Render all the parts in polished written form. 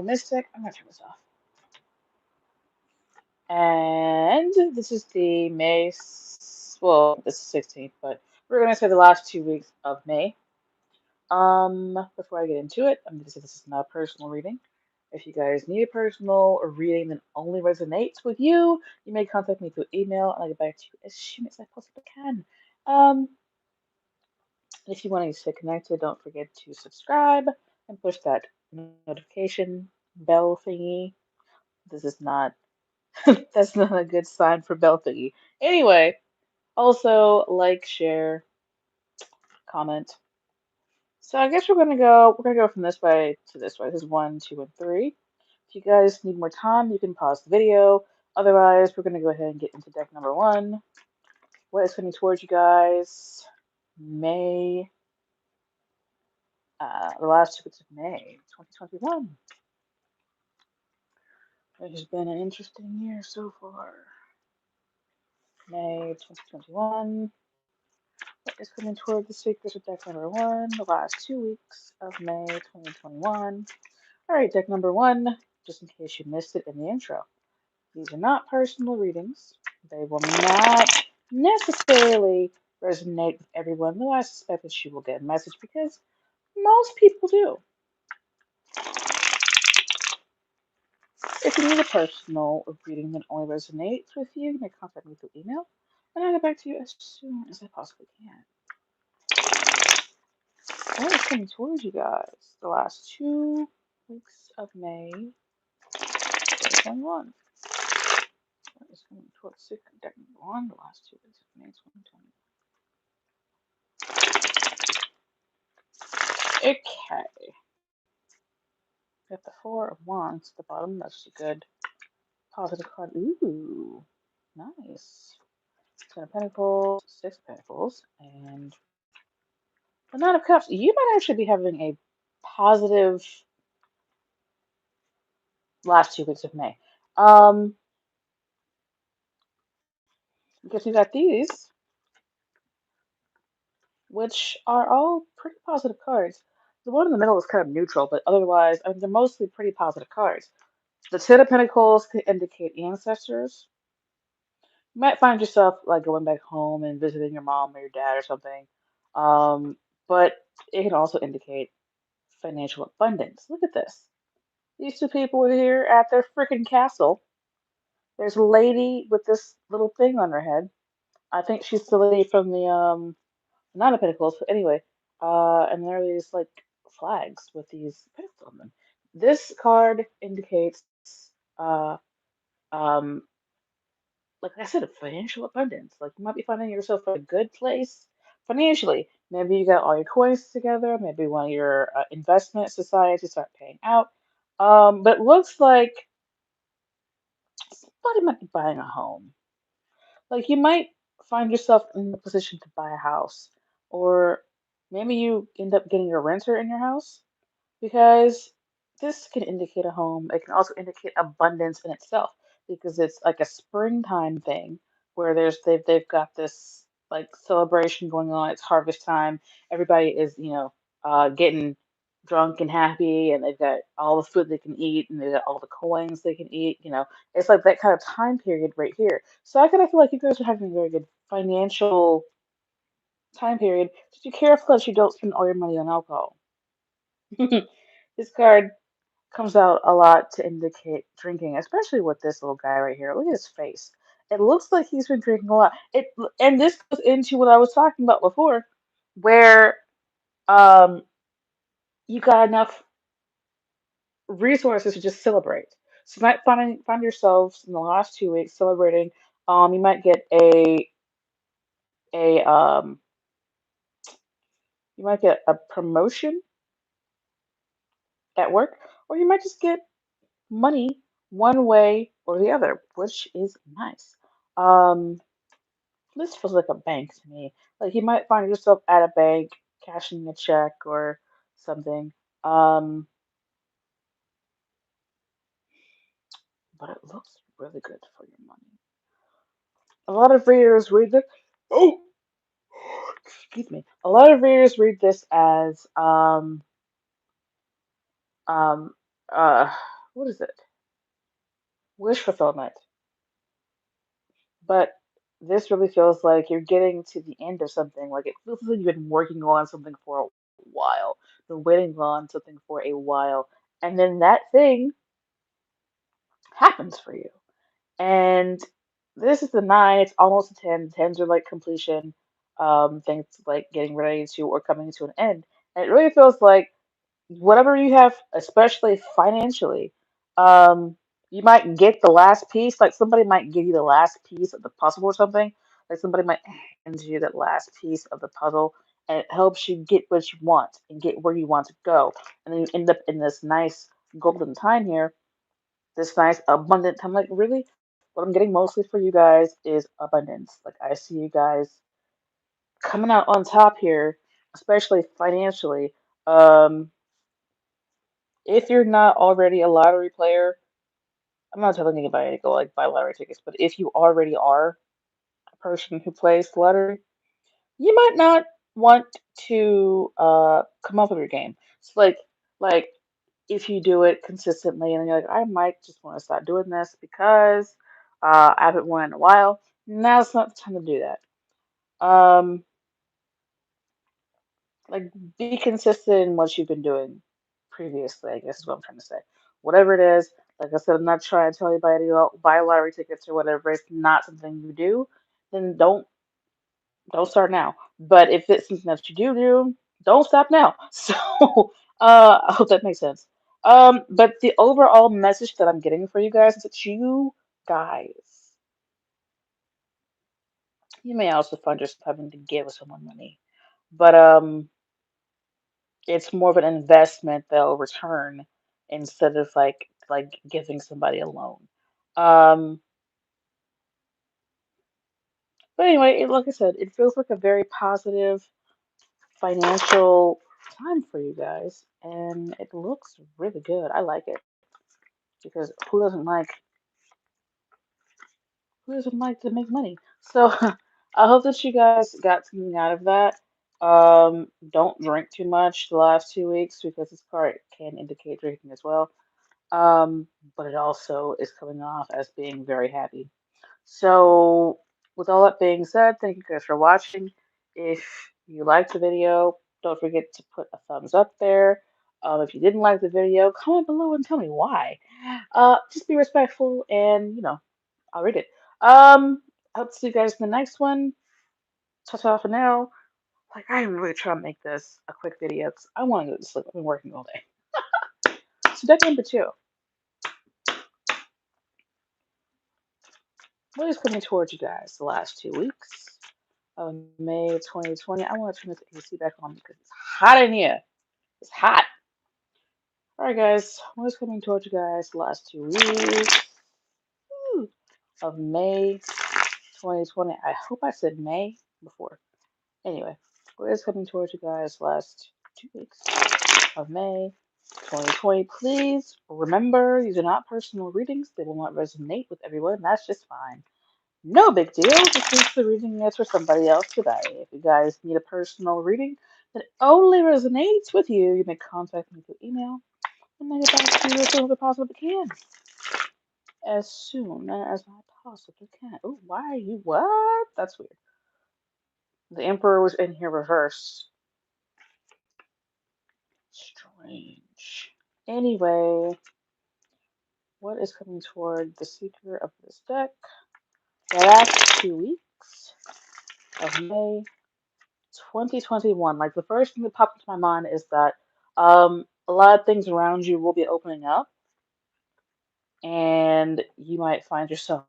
Mystic. I'm gonna turn this off. And this is the well, this is 16th, but we're gonna say the last 2 weeks of May. Before I get into it, I'm gonna say this is not a personal reading. If you guys need a personal or reading that only resonates with you, you may contact me through email and I'll get back to you as soon as I possibly can. Um, if you want to stay connected, don't forget to subscribe and push that notification bell thingy. This is not That's not a good sign for bell thingy. Anyway, also like, share, comment. So I guess we're gonna go from this way to this way. This is 1, 2, and 3. If you guys need more time, you can pause the video. Otherwise, we're gonna go ahead and get into deck number 1. What is coming towards you guys? May, the last 2 weeks of May, 2021. It has been an interesting year so far. May 2021. What is coming toward the speakers of deck number 1, the last 2 weeks of May 2021. All right, deck number 1, just in case you missed it in the intro. These are not personal readings. They will not necessarily resonate with everyone, though I suspect that you will get a message because most people do. If you need a personal reading that only resonates with you, you may contact me through email, and I'll get back to you as soon as I possibly can. What is coming towards you guys the last 2 weeks of May 2021? What is coming towards deck number 1 the last 2 weeks of May 2021? Okay. Got the 4 of Wands at the bottom. That's a good positive card. Ooh, nice. 10 of Pentacles, 6 of Pentacles, and the Nine of Cups. You might actually be having a positive last 2 weeks of May. Because we got these, which are all pretty positive cards. The one in the middle is kind of neutral, but otherwise, I mean, they're mostly pretty positive cards. The Ten of Pentacles could indicate ancestors. You might find yourself like going back home and visiting your mom or your dad or something. Um, but it can also indicate financial abundance. Look at this. These two people are here at their freaking castle. There's a lady with this little thing on her head. I think she's the lady from the Nine of Pentacles. But anyway, and there are these like flags with these pentacles on them. This card indicates, um, like I said, financial abundance. Like you might be finding yourself in a good place financially. Maybe you got all your coins together. Maybe one of your investment societies start paying out. But it looks like somebody might be buying a home. Like you might find yourself in the position to buy a house, or maybe you end up getting a renter in your house because this can indicate a home. It can also indicate abundance in itself because it's like a springtime thing where they've got this like celebration going on. It's harvest time. Everybody is getting drunk and happy, and they've got all the food they can eat, and they've got all the coins they can eat. It's like that kind of time period right here. So I kind of feel like you guys are having a very good financial time period. Just be careful that you don't spend all your money on alcohol. This card comes out a lot to indicate drinking, especially with this little guy right here. Look at his face. It looks like he's been drinking a lot. And this goes into what I was talking about before, where um you got enough resources to just celebrate. So you might find yourselves in the last 2 weeks celebrating. You might get a you might get a promotion at work, or you might just get money one way or the other, which is nice. Um, This feels like a bank to me. Like you might find yourself at a bank cashing a check or something. Um, but it looks really good for your money. A lot of readers read this. Oh, excuse me. A lot of readers read this as um, uh, what is it? Wish fulfillment. But this really feels like you're getting to the end of something. Like it feels like you've been working on something for a while, been waiting on something for a while, and then that thing happens for you. And this is the nine, it's almost a 10. Tens are like completion, things like getting ready to or coming to an end. And it really feels like whatever you have, especially financially, you might get the last piece. Like somebody might give you the last piece of the puzzle or something. Like somebody might hand you that last piece of the puzzle, and it helps you get what you want and get where you want to go. And then you end up in this nice golden time here, this nice abundant time. Like really, what I'm getting mostly for you guys is abundance. Like I see you guys coming out on top here, especially financially. Um, if you're not already a lottery player, I'm not telling anybody to go like buy lottery tickets, but if you already are a person who plays the lottery, you might not want to come up with your game. So like if you do it consistently and you're like, I might just want to start doing this because I haven't won in a while. Now's not the time to do that. Like be consistent in what you've been doing previously, I guess is what I'm trying to say. Whatever it is, like I said, I'm not trying to tell anybody to go buy lottery tickets or whatever. It's not something you do, then don't start now. But if it's something that you do, don't stop now. So I hope that makes sense. But the overall message that I'm getting for you guys is that you guys, you may also find yourself having to give someone money. But it's more of an investment they'll return instead of like giving somebody a loan. Um, but anyway, like I said, it feels like a very positive financial time for you guys, and it looks really good. I like it because who doesn't like to make money? So I hope that you guys got something out of that. Don't drink too much the last 2 weeks because this card can indicate drinking as well. Um, but it also is coming off as being very happy. So, with all that being said, thank you guys for watching. If you liked the video, don't forget to put a thumbs up there. If you didn't like the video, comment below and tell me why. Just be respectful and, I'll read it. Hope to see you guys in the next one. Ta-ta for now. Like, I am really trying to make this a quick video because I want to go to sleep. I've been working all day. So, deck number two. What is coming towards you guys the last 2 weeks of May 2020? I want to turn this AC back on because it's hot in here. It's hot. All right, guys. What is coming towards you guys the last 2 weeks of May 2020? I hope I said May before. Anyway, what is coming towards you guys the last 2 weeks of May 2020? Please remember, these are not personal readings. They will not resonate with everyone. That's just fine. No big deal. This is the reading that's for somebody else today. If you guys need a personal reading that only resonates with you, you may contact me through email and I'll get back to you as soon as I possibly can. As soon as I possibly can. Oh, why are you what? That's weird. The Emperor was in here reversed. Strange. Anyway, what is coming toward the seeker of this deck? The last 2 weeks of May 2021. Like the first thing that popped into my mind is that a lot of things around you will be opening up, and you might find yourself.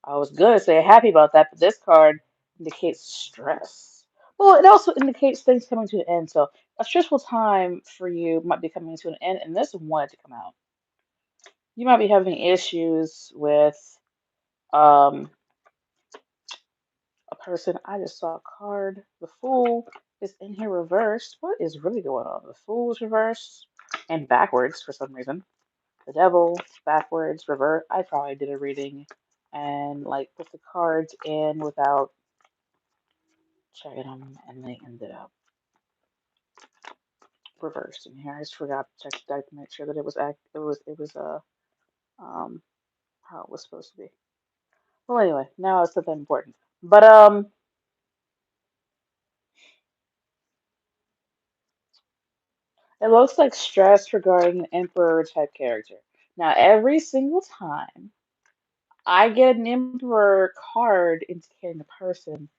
I was gonna say happy about that, but this card indicates stress. Well, it also indicates things coming to an end. So a stressful time for you might be coming to an end, and this one wanted to come out. You might be having issues with um a person. I just saw a card. The Fool is in here reversed. What is really going on? The Fool is reversed and backwards for some reason. The Devil backwards, reverse. I probably did a reading and like put the cards in without checking them, and they ended up reversed in here. I just forgot to check that to make sure that it was um how it was supposed to be. Well, anyway, now it's something important. But it looks like stress regarding an emperor type character. Now, every single time I get an emperor card indicating a person,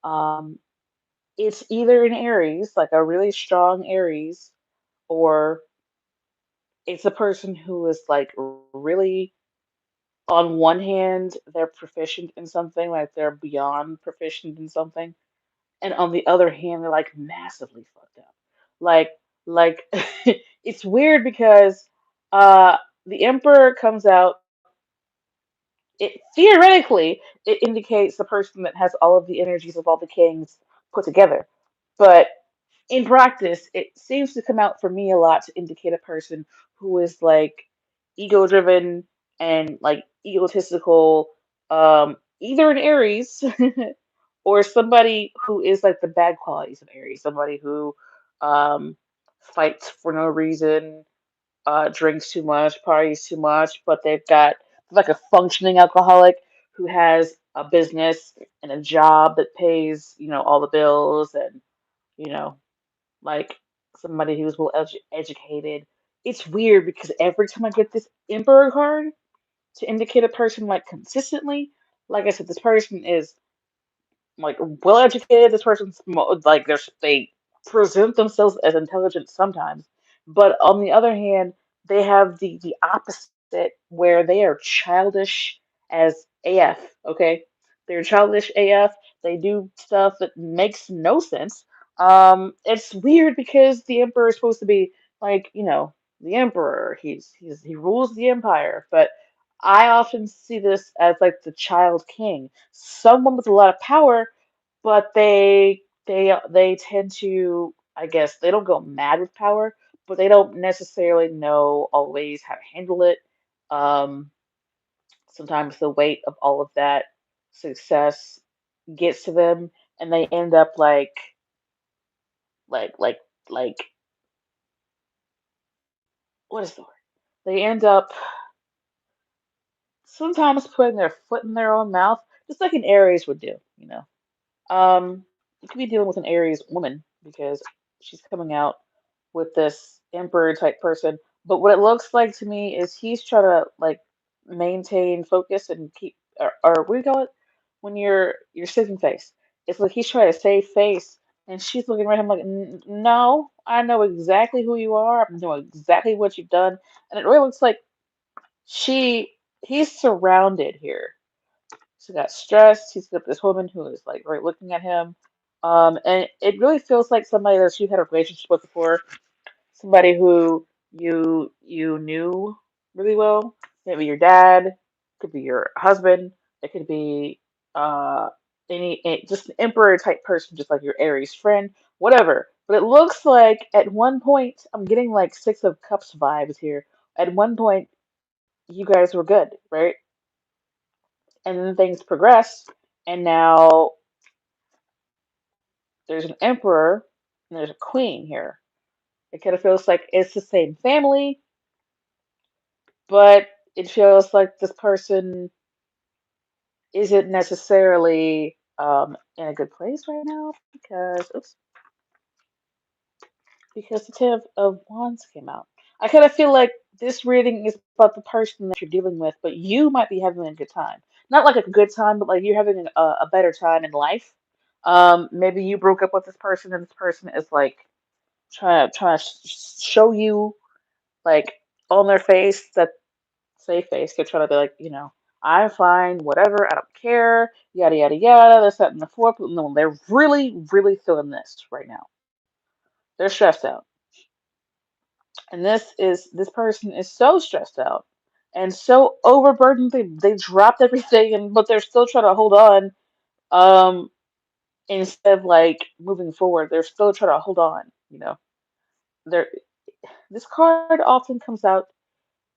um, it's either an Aries, like a really strong Aries, or it's a person who is like really, on one hand, they're proficient in something, like they're beyond proficient in something, and on the other hand, they're like massively fucked up. Like, like it's weird because uh the Emperor comes out. It theoretically it indicates the person that has all of the energies of all the kings put together, but in practice, it seems to come out for me a lot to indicate a person who is like ego driven and like egotistical, either an Aries or somebody who is like the bad qualities of Aries, somebody who um, fights for no reason, drinks too much, parties too much, but they've got like a functioning alcoholic who has a business and a job that pays, all the bills and, you know, like somebody who's well educated. It's weird because every time I get this Emperor card to indicate a person like consistently, like I said, this person is like well educated. This person's like they present themselves as intelligent sometimes, but on the other hand, they have the opposite where they are childish as AF. Okay, they're childish AF. They do stuff that makes no sense. It's weird because the emperor is supposed to be like the emperor. He rules the empire, but I often see this as like the child king, someone with a lot of power, but they tend to, I guess, they don't go mad with power, but they don't necessarily know always how to handle it. Um, Sometimes the weight of all of that success gets to them, and they end up like like like what is the word? They end up sometimes putting their foot in their own mouth, just like an Aries would do. You could be dealing with an Aries woman because she's coming out with this emperor type person. But what it looks like to me is he's trying to like maintain focus and keep, or what do you call it when you're saving face? It's like he's trying to save face, and she's looking at him like, No, I know exactly who you are. I know exactly what you've done." And it really looks like she he's surrounded here. So he got stressed. He's got this woman who is like right looking at him. And it really feels like somebody that you had a relationship with before, somebody who you knew really well. Maybe your dad, could be your husband, it could be uh just an emperor type person, just like your Aries friend, whatever. But it looks like at one point, I'm getting like Six of Cups vibes here. At one point, you guys were good, right? And then things progressed, and now there's an emperor and there's a queen here. It kind of feels like it's the same family, but it feels like this person isn't necessarily in a good place right now because oops, because the Ten of Wands came out. I kind of feel like this reading is about the person that you're dealing with, but you might be having a good time. Not like a good time, but like you're having a better time in life. Maybe you broke up with this person, and this person is like trying to show you like on their face that safe face. They're trying to be like, I'm fine, whatever, I don't care, yada yada yada. They're setting the fourth. No, they're really, really feeling this right now. They're stressed out. And this person is so stressed out and so overburdened they dropped everything and but they're still trying to hold on. Um Instead of like moving forward, they're still trying to hold on. They're This card often comes out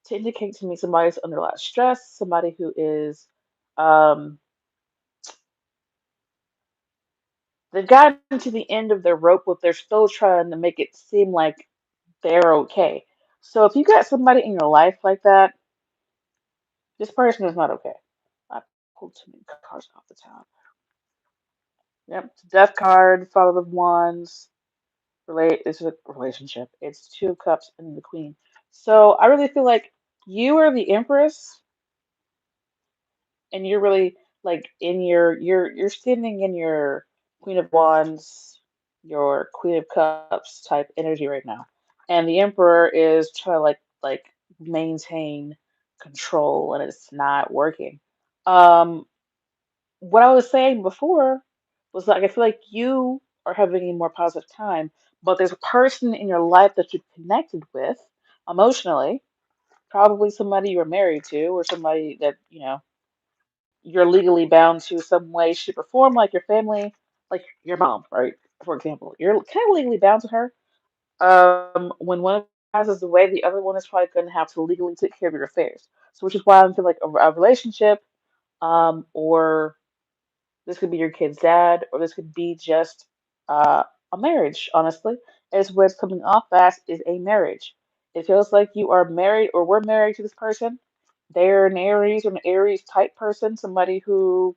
to indicate to me somebody's under a lot of stress, somebody who is um they've gotten to the end of their rope, but they're still trying to make it seem like they're okay. So if you got somebody in your life like that, this person is not okay. I pulled too many cards off the top. Yep, Death card, Father of Wands. It's a relationship. It's Two of Cups and the Queen. So I really feel like you are the Empress, and you're really like in you're standing in your Queen of Wands, your Queen of Cups type energy right now, and the Emperor is trying to like maintain control, and it's not working. Um, what I was saying before was like I feel like you are having a more positive time, but there's a person in your life that you've connected with emotionally, probably somebody you're married to, or somebody that you're legally bound to some way, shape, or form, like your family, like your mom, right? For example, you're kind of legally bound to her. When one of them passes away, the other one is probably going to have to legally take care of your affairs. So, which is why I feel like a relationship, or this could be your kid's dad, or this could be just a marriage, honestly. Is what's coming off as is a marriage. It feels like you are married or we're married to this person. They're an Aries or an Aries type person, somebody who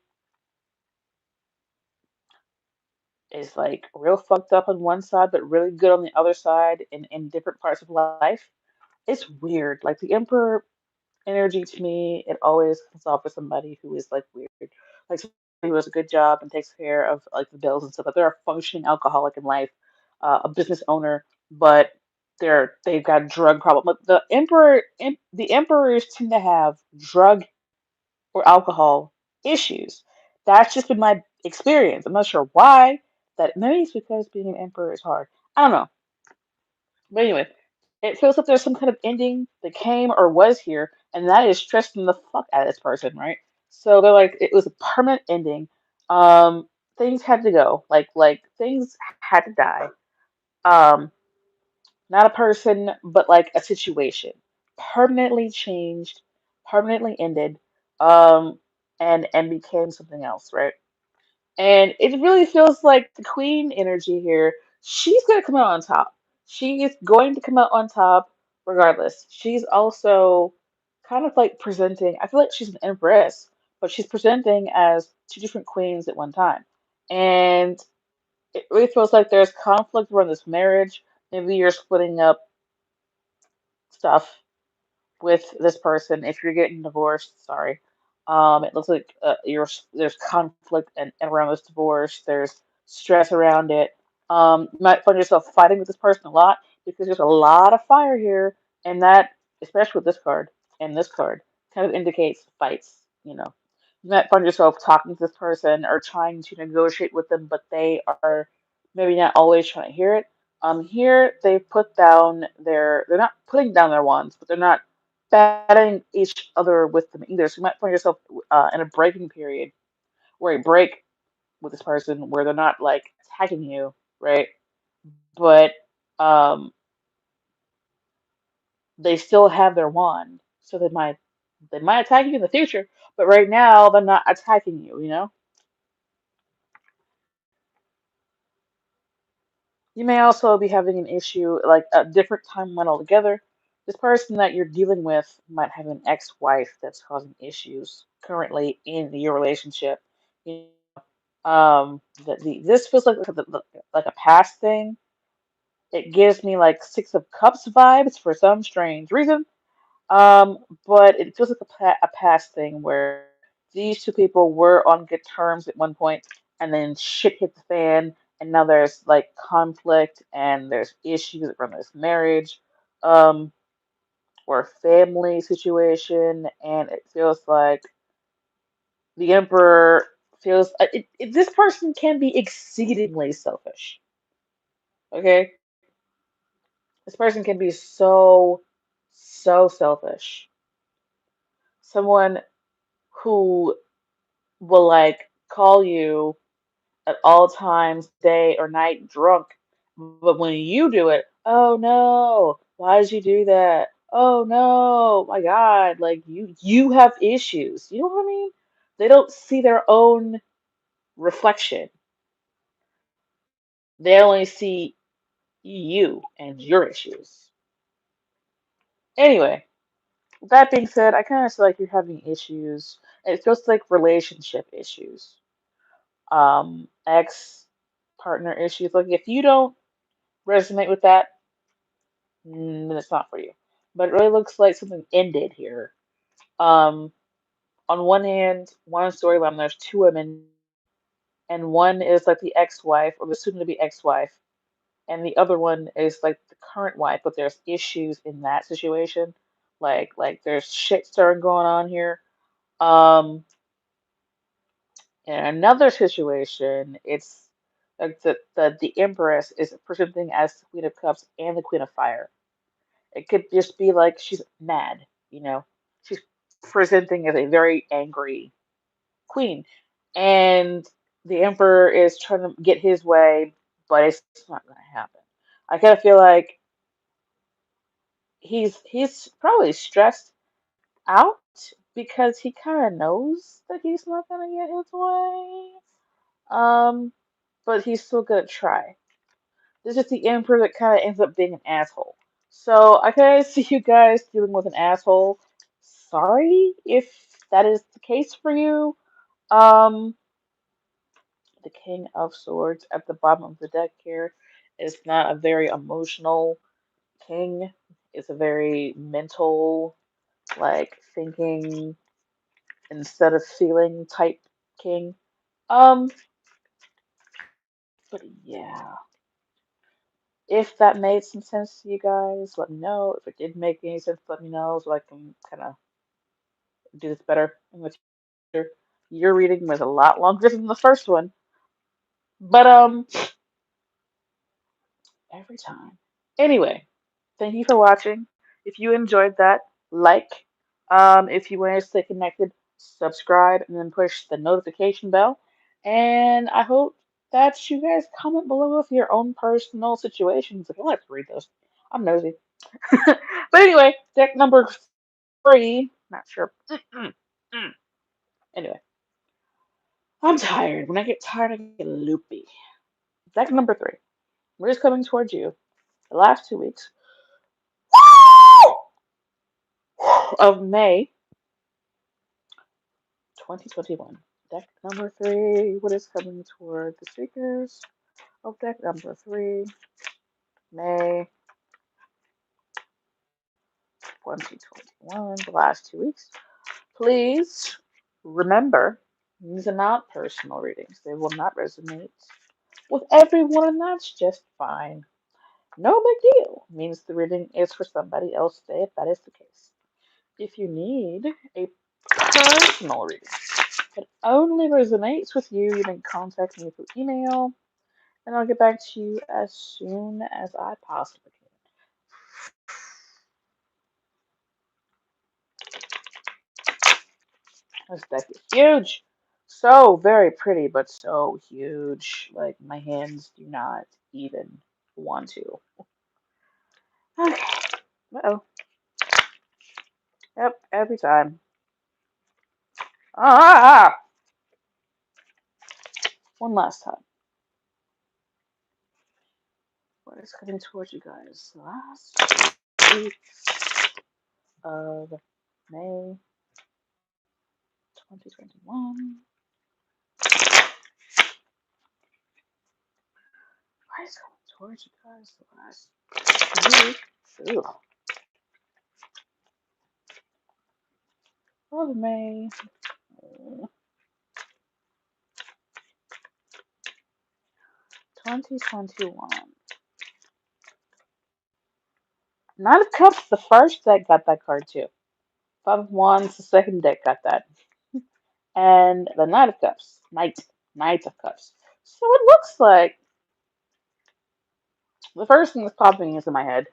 is like real fucked up on one side, but really good on the other side in different parts of life. It's weird. Like the Emperor energy to me, it always comes off with somebody who is like weird. Like somebody who has a good job and takes care of like the bills and stuff, but they're a functioning alcoholic in life, a business owner, but they've got a drug problem. But the emperors tend to have drug or alcohol issues. That's just been my experience. I'm not sure why. That maybe it's because being an emperor is hard. I don't know. But anyway, it feels like there's some kind of ending that came or was here, and that is stressing the fuck out of this person, right? So they're like, it was a permanent ending. Things had to go. Like things had to die. Um, Not a person, but like a situation. Permanently changed, permanently ended, um, and became something else, right? And it really feels like the queen energy here, she's gonna come out on top. She is going to come out on top regardless. She's also kind of like presenting, I feel like she's an empress, but she's presenting as two different queens at one time. And it really feels like there's conflict around this marriage. Maybe you're splitting up stuff with this person. If you're getting divorced, sorry. It looks like there's conflict and around this divorce. There's stress around it. You might find yourself fighting with this person a lot because there's a lot of fire here, and that, especially with this card and this card, kind of indicates fights. You might find yourself talking to this person or trying to negotiate with them, but they are maybe not always trying to hear it. Here they've put down they're not putting down their wands, but they're not batting each other with them either. So you might find yourself in a breaking period where you break with this person where they're not like attacking you, right? But um, they still have their wand, so they might attack you in the future. But right now they're not attacking you. You may also be having an issue, like a different timeline altogether. This person that you're dealing with might have an ex-wife that's causing issues currently in your relationship. You this feels like a past thing. It gives me like Six of Cups vibes for some strange reason. Um, but it feels like a past thing where these two people were on good terms at one point, and then shit hit the fan, and now there's like conflict and there's issues around this marriage, um, or family situation, and it feels like the emperor feels this person can be exceedingly selfish. Okay, this person can be so selfish. Someone who will like call you at all times, day or night, drunk. But when you do it, oh no, why did you do that? Oh no, my God, like you have issues. You know what I mean? They don't see their own reflection. They only see you and your issues. Anyway, with that being said, I kind of feel like you're having issues. It feels like relationship issues, ex partner issues. Like if you don't resonate with that, then it's not for you. But it really looks like something ended here. Um, on one hand, one storyline, there's two women, and one is like the ex-wife or the soon-to-be ex-wife, and the other one is like the current wife, but there's issues in that situation. Like there's shit stirring going on here. Um, in another situation, it's like the Empress is presenting as the Queen of Cups and the Queen of Fire. It could just be like she's mad, you know. She's presenting as a very angry queen, and the Emperor is trying to get his way, but it's not going to happen. I kind of feel like he's probably stressed out because he kind of knows that he's not going to get his way. Um, but he's still gonna try. This is the Emperor that kind of ends up being an asshole. So I kind of see you guys dealing with an asshole. Sorry if that is the case for you. Um, the King of Swords at the bottom of the deck here is not a very emotional king. It's a very mental, like thinking instead of feeling type king. Um, but yeah. If that made some sense to you guys, let me know. If it didn't make any sense, let me know so I can kind of do this better in the future. Your reading was a lot longer than the first one, but every time. Anyway, thank you for watching. If you enjoyed that, like. If you want to stay connected, subscribe and then push the notification bell. And I hope that you guys comment below with your own personal situations. If you like to read those, I'm nosy. But anyway, deck number three. Not sure. Anyway, I'm tired. When I get tired, I get loopy. Deck number three. We're just coming towards you. The last 2 weeks of May 2021. Deck number three. What is coming toward the speakers of deck number three? May 2021. The last 2 weeks. Please remember, these are not personal readings. They will not resonate with everyone, and that's just fine. No big deal. Means the reading is for somebody else today, if that is the case. If you need a personal reading that only resonates with you, you can contact me through email, and I'll get back to you as soon as I possibly can. This deck is huge. So very pretty, but so huge. Like, my hands do not even want to. Okay. Uh-oh. Yep, every time. Ah! One last time. What is coming towards you guys? Last week of May 2021. What is coming towards you guys? The last week of May 2021. Nine of Cups, the first deck got that card too. Five of Wands, the second deck got that. And the Knight of Cups. Knight of Cups. So it looks like the first thing that's popping into my head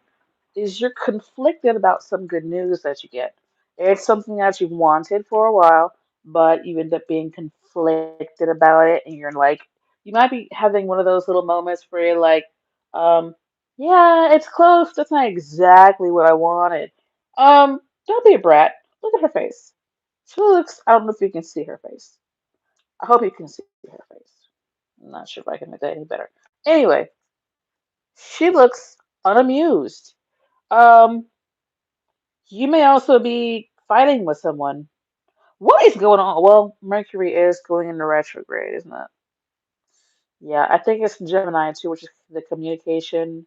is you're conflicted about some good news that you get. It's something that you've wanted for a while, but you end up being conflicted about it, and you're like, you might be having one of those little moments where you're like, um, yeah, it's close. That's not exactly what I wanted. Don't be a brat. Look at her face. She looks, I don't know if you can see her face. I hope you can see her face. I'm not sure if I can make that any better. Anyway, she looks unamused. Um, You may also be fighting with someone. What is going on? Well, Mercury is going into retrograde, isn't it? Yeah, I think it's Gemini too, which is the communication.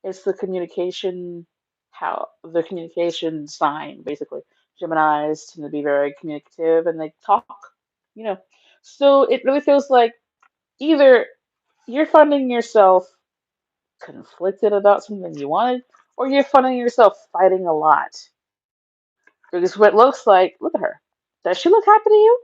It's the communication, how the communication sign, basically. Geminis tend to be very communicative and they talk, you know. So it really feels like either you're finding yourself conflicted about something you wanted, or you're finding yourself fighting a lot. Because what it looks like, look at her. Does she look happy to you?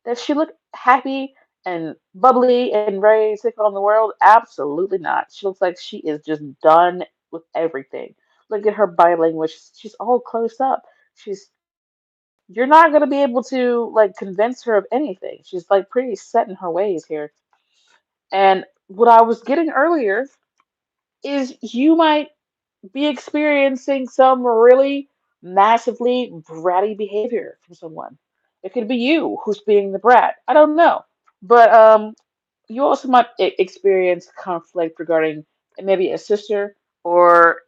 Does she look happy and bubbly and ready to take on the world? Absolutely not. She looks like she is just done with everything. Look at her body language. She's all closed up. She's You're not gonna be able to like convince her of anything. She's like pretty set in her ways here. And what I was getting earlier is you might be experiencing some really massively bratty behavior from someone. It could be you who's being the brat. I don't know. But you also might experience conflict regarding maybe a sister or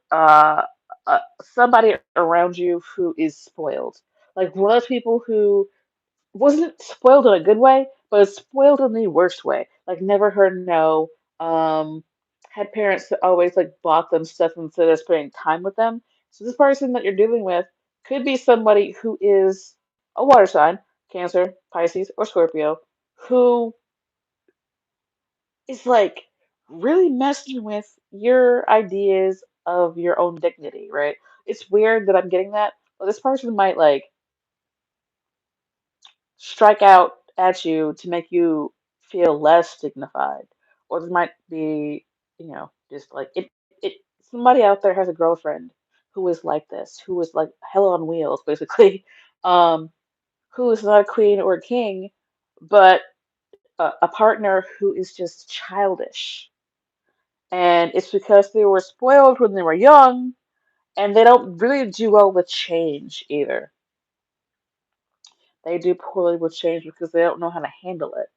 somebody around you who is spoiled. Like one of those people who wasn't spoiled in a good way, but spoiled in the worst way. Like never heard no. Um, had parents that always like bought them stuff instead of spending time with them. So this person that you're dealing with could be somebody who is a water sign, Cancer, Pisces, or Scorpio, who is like really messing with your ideas of your own dignity, right? It's weird that I'm getting that, but this person might like strike out at you to make you feel less dignified. Or there might be, just like it somebody out there has a girlfriend who is like this, who is like hell on wheels, basically, um, who is not a queen or a king, but a partner who is just childish. And it's because they were spoiled when they were young, and they don't really do well with change either. They do poorly with change because they don't know how to handle it.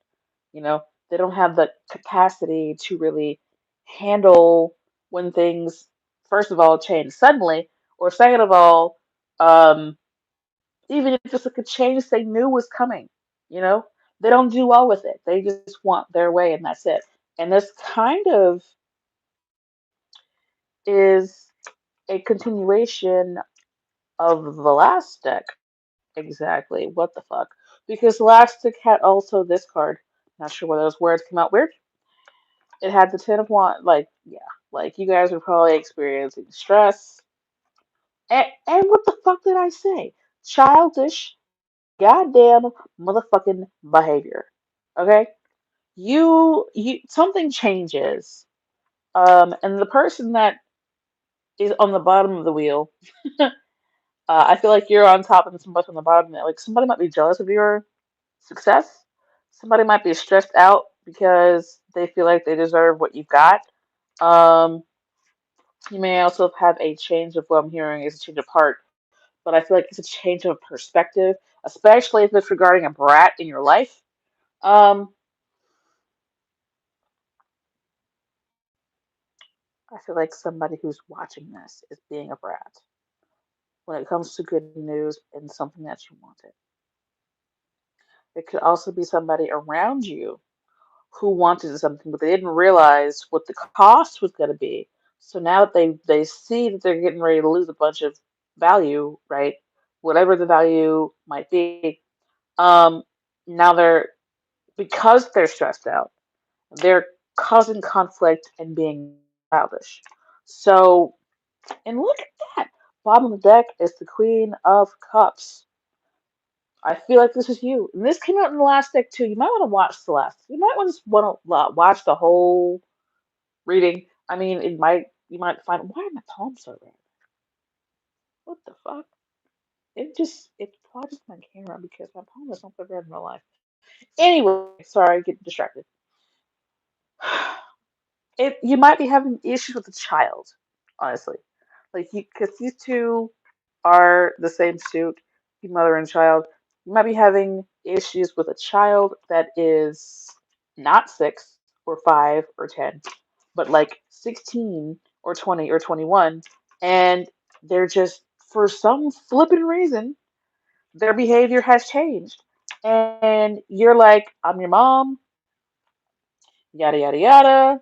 You know, they don't have the capacity to really handle when things, first of all, change suddenly, or second of all, um, even if it's like a change they knew was coming, you know, they don't do well with it. They just want their way and that's it. And this kind of is a continuation of the last deck. Exactly. What the fuck? Because the last deck had also this card. Not sure where those words came out weird. It had the Ten of Wands. Like, yeah, like you guys are probably experiencing stress. And what the fuck did I say? Childish, goddamn motherfucking behavior. Okay? Something changes. And the person that is on the bottom of the wheel, I feel like you're on top and somebody's on the bottom. Like, somebody might be jealous of your success. Somebody might be stressed out because they feel like they deserve what you've got. Um, You may also have a change of what I'm hearing is a change of heart, but I feel like it's a change of perspective, especially if it's regarding a brat in your life. Um, I feel like somebody who's watching this is being a brat when it comes to good news and something that you wanted. It could also be somebody around you who wanted something, but they didn't realize what the cost was going to be. So now that they see that they're getting ready to lose a bunch of value, right? Whatever the value might be, um, now because they're stressed out, they're causing conflict and being childish. So, and look at that. Bottom of the deck is the Queen of Cups. I feel like this is you. And this came out in the last deck too. You might want to watch the last. You might want to watch the whole reading. I mean, you might find why are my palms so red? What the fuck? It probably just my camera because my palm is not so red in real life. Anyway, sorry, get distracted. You might be having issues with a child, honestly. Like you, because these two are the same suit, your mother and child. You might be having issues with a child that is not 6 or 5 or 10, but like 16 or 20 or 21. and they're just, for some flippin' reason, their behavior has changed. And you're like, I'm your mom, yada, yada, yada.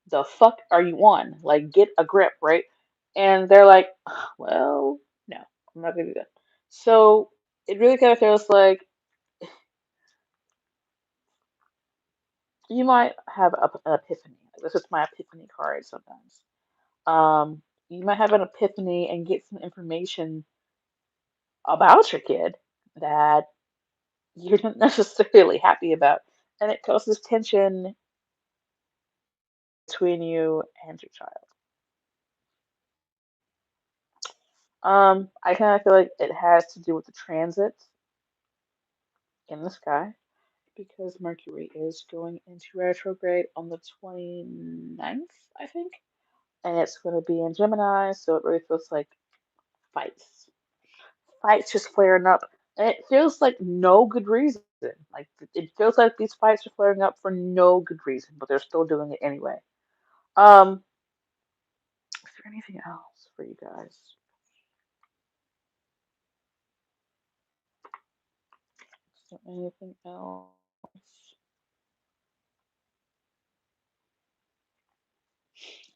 The fuck are you on? Like, get a grip, right? And they're like, well, no, I'm not gonna do that. So it really kind of feels like you might have an epiphany. This is my epiphany card sometimes. You might have an epiphany and get some information about your kid that you're not necessarily happy about, and it causes tension between you and your child. I kind of feel like it has to do with the transits in the sky because Mercury is going into retrograde on the 29th, I think, and it's going to be in Gemini, so it really feels like fights. Fights just flaring up, and it feels like no good reason. Like it feels like these fights are flaring up for no good reason, but they're still doing it anyway. Um, is there anything else for you guys? Is there anything else?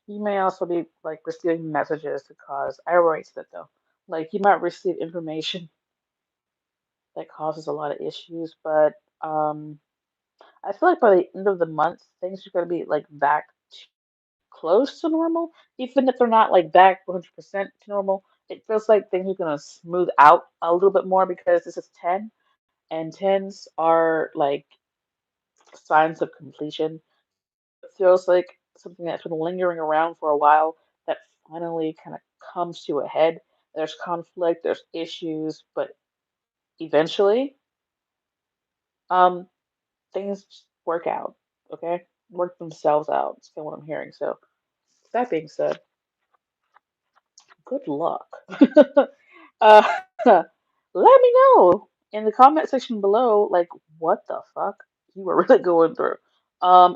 You may also be like receiving messages to cause. I already said that though. Like you might receive information that causes a lot of issues, but um, I feel like by the end of the month, things are going to be like back close to normal, even if they're not like back 100% to normal. It feels like things are going to smooth out a little bit more because this is 10, and tens are like signs of completion. It feels like something that's been lingering around for a while that finally kind of comes to a head. There's conflict, there's issues, but eventually, um, things just work out, okay? Work themselves out. That's kind of what I'm hearing. So, that being said, good luck. uh, let me know in the comment section below, like, what the fuck you were really going through.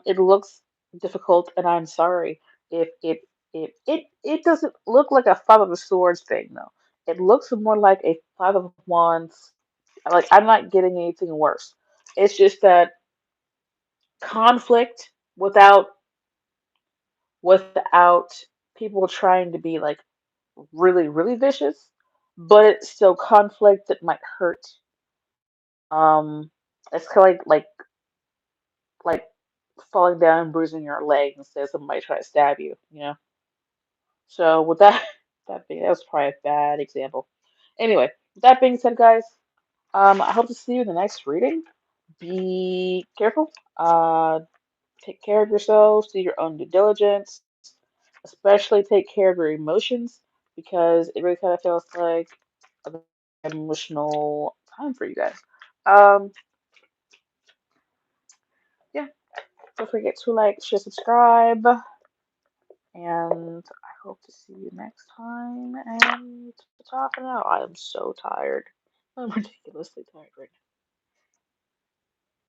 It looks difficult, and I'm sorry if it doesn't look like a Five of Swords thing, though. It looks more like a Five of Wands. Like, I'm not getting anything worse. It's just that conflict without people trying to be like really, really vicious, but it's still conflict that might hurt. It's kind of like falling down and bruising your leg instead of somebody trying to stab you, you know? So with that that was probably a bad example. Anyway, with that being said, guys, I hope to see you in the next reading. Be careful. Take care of yourselves, do your own due diligence, especially take care of your emotions because it really kind of feels like an emotional time for you guys. Um, yeah, don't forget to like, share, subscribe, and I hope to see you next time. And talking out, I am so tired. I'm ridiculously tired right now.